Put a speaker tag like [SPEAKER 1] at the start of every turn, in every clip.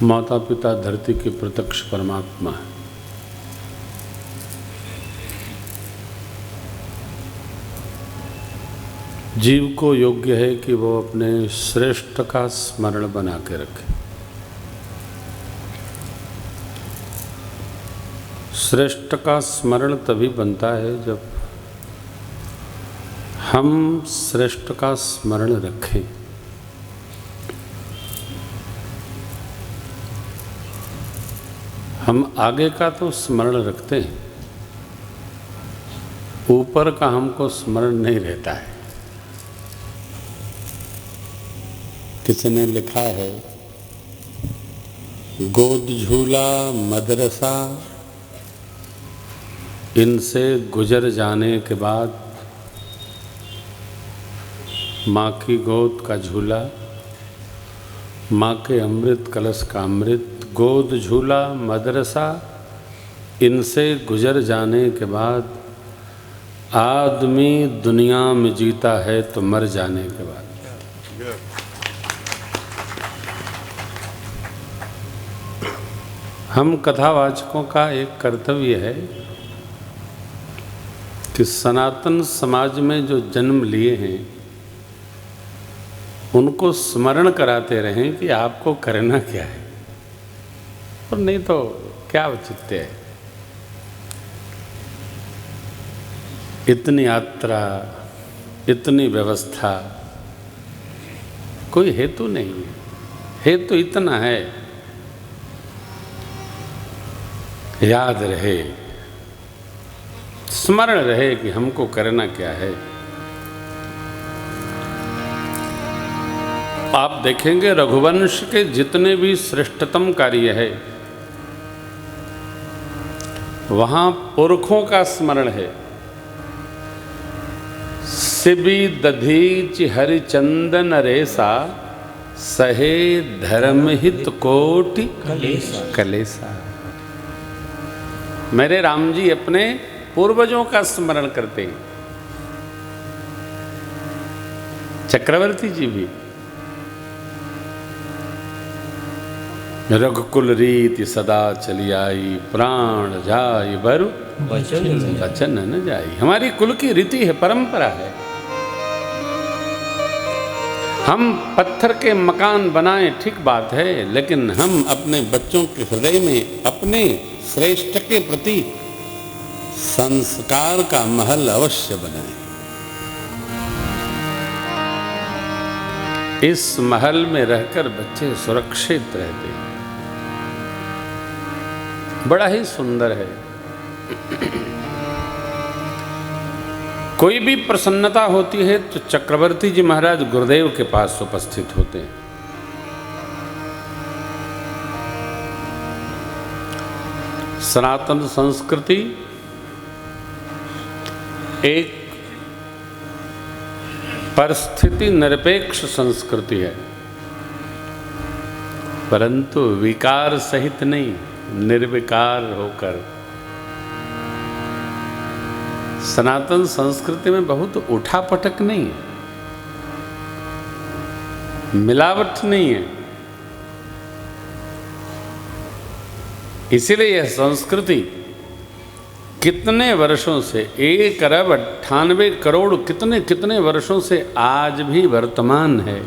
[SPEAKER 1] माता पिता धरती के प्रत्यक्ष परमात्मा है। जीव को योग्य है कि वो अपने श्रेष्ठ का स्मरण बना के रखे। श्रेष्ठ का स्मरण तभी बनता है जब हम श्रेष्ठ का स्मरण रखें। हम आगे का तो स्मरण रखते हैं, ऊपर का हमको स्मरण नहीं रहता है। किसी ने लिखा है, गोद झूला मदरसा, इनसे गुजर जाने के बाद माँ की गोद का झूला, माँ के अमृत कलश का अमृत, गोद झूला मदरसा, इनसे गुजर जाने के बाद आदमी दुनिया में जीता है तो मर जाने के बाद। हम कथावाचकों का एक कर्तव्य है कि सनातन समाज में जो जन्म लिए हैं उनको स्मरण कराते रहें कि आपको करना क्या है, और नहीं तो क्या औचित्य है। इतनी यात्रा, इतनी व्यवस्था, कोई हेतु नहीं है। हेतु इतना है, याद रहे, स्मरण रहे कि हमको करना क्या है। आप देखेंगे रघुवंश के जितने भी श्रेष्ठतम कार्य है वहां पुरखों का स्मरण है। सिबी दधीच हरिचंदन रेसा, सहे धर्महित कोटि कलेसा। मेरे राम जी अपने पूर्वजों का स्मरण करते हैं, चक्रवर्ती जी भी। रघुकुल रीति सदा चली आई, प्राण जाई बरु बचन न जाई। हमारी कुल की रीति है, परंपरा है। हम पत्थर के मकान बनाएं, ठीक बात है, लेकिन हम अपने बच्चों के हृदय में अपने श्रेष्ठ के प्रति संस्कार का महल अवश्य बनाएं। इस महल में रहकर बच्चे सुरक्षित रहते हैं। बड़ा ही सुंदर है। कोई भी प्रसन्नता होती है तो चक्रवर्ती जी महाराज गुरुदेव के पास उपस्थित होते हैं। सनातन संस्कृति एक परिस्थिति निरपेक्ष संस्कृति है, परंतु विकार सहित नहीं, निर्विकार होकर। सनातन संस्कृति में बहुत उठापटक नहीं है, मिलावट नहीं है। इसीलिए यह संस्कृति कितने वर्षों से, 1 अरब 98 करोड़ कितने कितने वर्षों से आज भी वर्तमान है।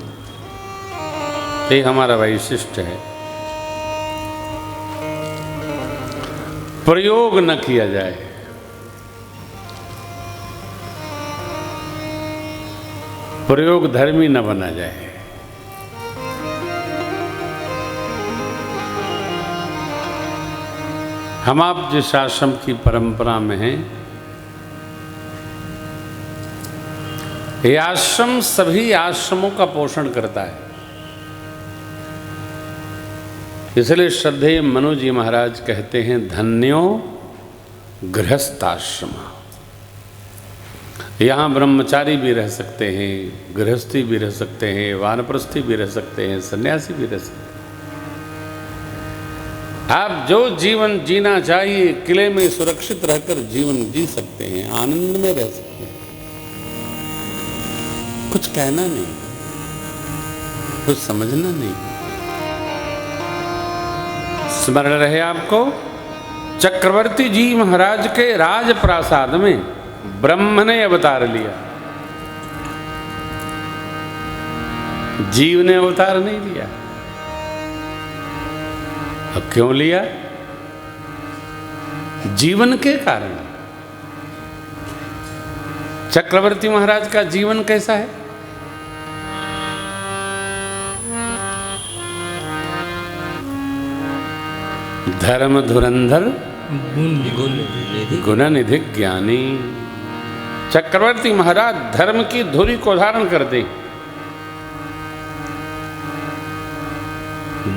[SPEAKER 1] ये हमारा वैशिष्ट्य है। प्रयोग न किया जाए, प्रयोग धर्मी न बना जाए। हम आप जिस आश्रम की परंपरा में हैं, ये आश्रम सभी आश्रमों का पोषण करता है। इसलिए श्रद्धेय मनु जी महाराज कहते हैं, धन्यो गृहस्थाश्रम। यहाँ ब्रह्मचारी भी रह सकते हैं, गृहस्थी भी रह सकते हैं, वानप्रस्थी भी रह सकते हैं, सन्यासी भी रह सकते हैं। आप जो जीवन जीना चाहिए, किले में सुरक्षित रहकर जीवन जी सकते हैं, आनंद में रह सकते हैं। कुछ कहना नहीं, कुछ समझना नहीं। स्मरण रहे आपको, चक्रवर्ती जी महाराज के राजप्रासाद में ब्रह्म ने अवतार लिया, जीव ने अवतार नहीं लिया। अब क्यों लिया? जीवन के कारण। चक्रवर्ती महाराज का जीवन कैसा है? धर्म धुरंधर गुणनिधि ज्ञानी। चक्रवर्ती महाराज धर्म की धुरी को धारण करते हैं।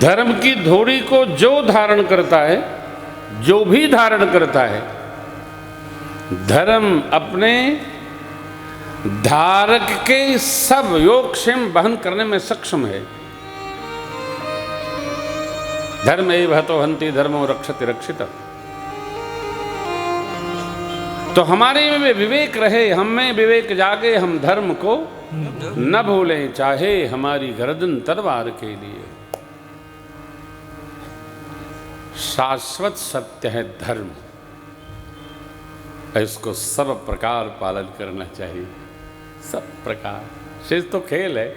[SPEAKER 1] धर्म की धुरी को जो धारण करता है, जो भी धारण करता है, धर्म अपने धारक के सब योगक्षेम वहन करने में सक्षम है। धर्म एव हतो हन्ति धर्मो रक्षति रक्षित। तो हमारे में विवेक रहे, हम में विवेक जागे, हम धर्म को न भूलें, चाहे हमारी गर्दन तलवार के लिए। शाश्वत सत्य है धर्म, इसको सब प्रकार पालन करना चाहिए, सब प्रकार। शेष तो खेल है।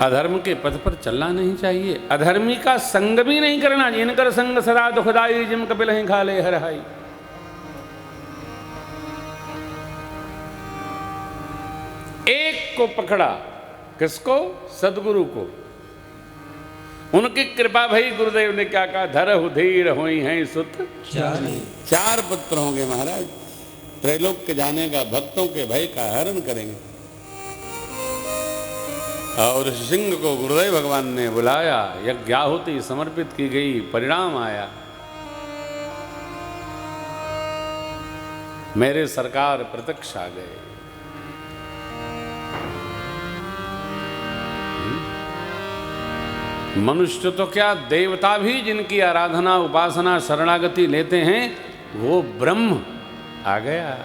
[SPEAKER 1] अधर्म के पथ पर चलना नहीं चाहिए, अधर्मी का संग भी नहीं करना। जिनकर संग सदा दुखदाई, जिम कपिल ही खाले हर हाई। एक को पकड़ा, किसको? सदगुरु को। उनकी कृपा भई, गुरुदेव ने क्या कहा? धरहु धीर होई हैं सुत चार पुत्र होंगे महाराज, त्रैलोक के जाने का, भक्तों के भय का हरण करेंगे। और सिंह को गुरुदेव भगवान ने बुलाया, यज्ञाहुति समर्पित की गई, परिणाम आया। मेरे सरकार प्रत्यक्ष आ गए। मनुष्य तो क्या, देवता भी जिनकी आराधना उपासना शरणागति लेते हैं, वो ब्रह्म आ गया।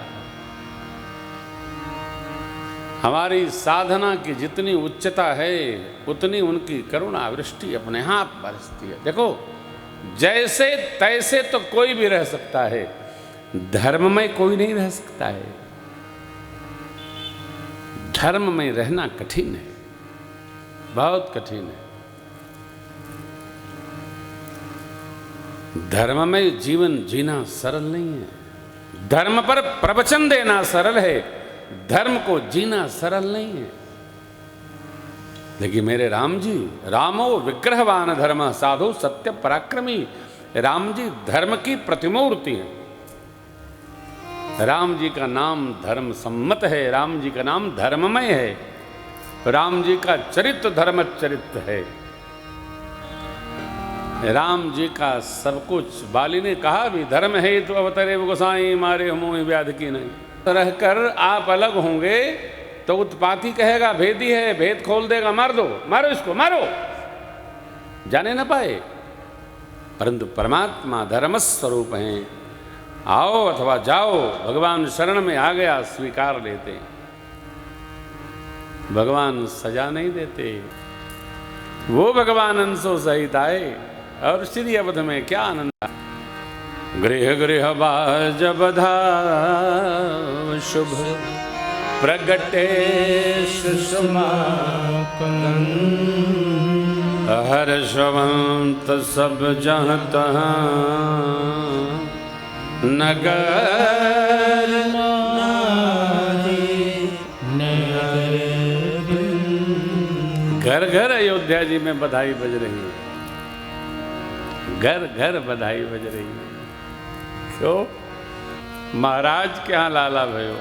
[SPEAKER 1] हमारी साधना की जितनी उच्चता है, उतनी उनकी करुणा वृष्टि अपने हाथ बरसती है। देखो, जैसे तैसे तो कोई भी रह सकता है, धर्म में कोई नहीं रह सकता है। धर्म में रहना कठिन है, बहुत कठिन है। धर्म में जीवन जीना सरल नहीं है। धर्म पर प्रवचन देना सरल है, धर्म को जीना सरल नहीं है। देखिए मेरे राम जी, रामो विग्रहवान धर्म साधु सत्य पराक्रमी। राम जी धर्म की प्रतिमूर्ति है। राम जी का नाम धर्म सम्मत है, राम जी का नाम धर्ममय है, राम जी का चरित्र धर्म चरित्र है। राम जी का सब कुछ, बाली ने कहा भी, धर्म है तो अवतरे गोसाई मारे मोह व्याध की नहीं। रहकर आप अलग होंगे तो उत्पाती कहेगा भेदी है, भेद खोल देगा, मार दो, मारो इसको, मारो, जाने ना पाए। परंतु परमात्मा धर्म स्वरूप हैं। आओ अथवा जाओ, भगवान शरण में आ गया, स्वीकार लेते। भगवान सजा नहीं देते, वो भगवान अंशों सहित आए। और श्री अवध में क्या आनंद। गृह गृह बाज बधा शुभ प्रगटे सुषमा हर्षवंत सब जहाँ तहाँ नगर घर घर अयोध्या जी में बधाई बज रही है, घर घर बधाई बज रही है। क्यों? महाराज के यहाँ लाला भयो।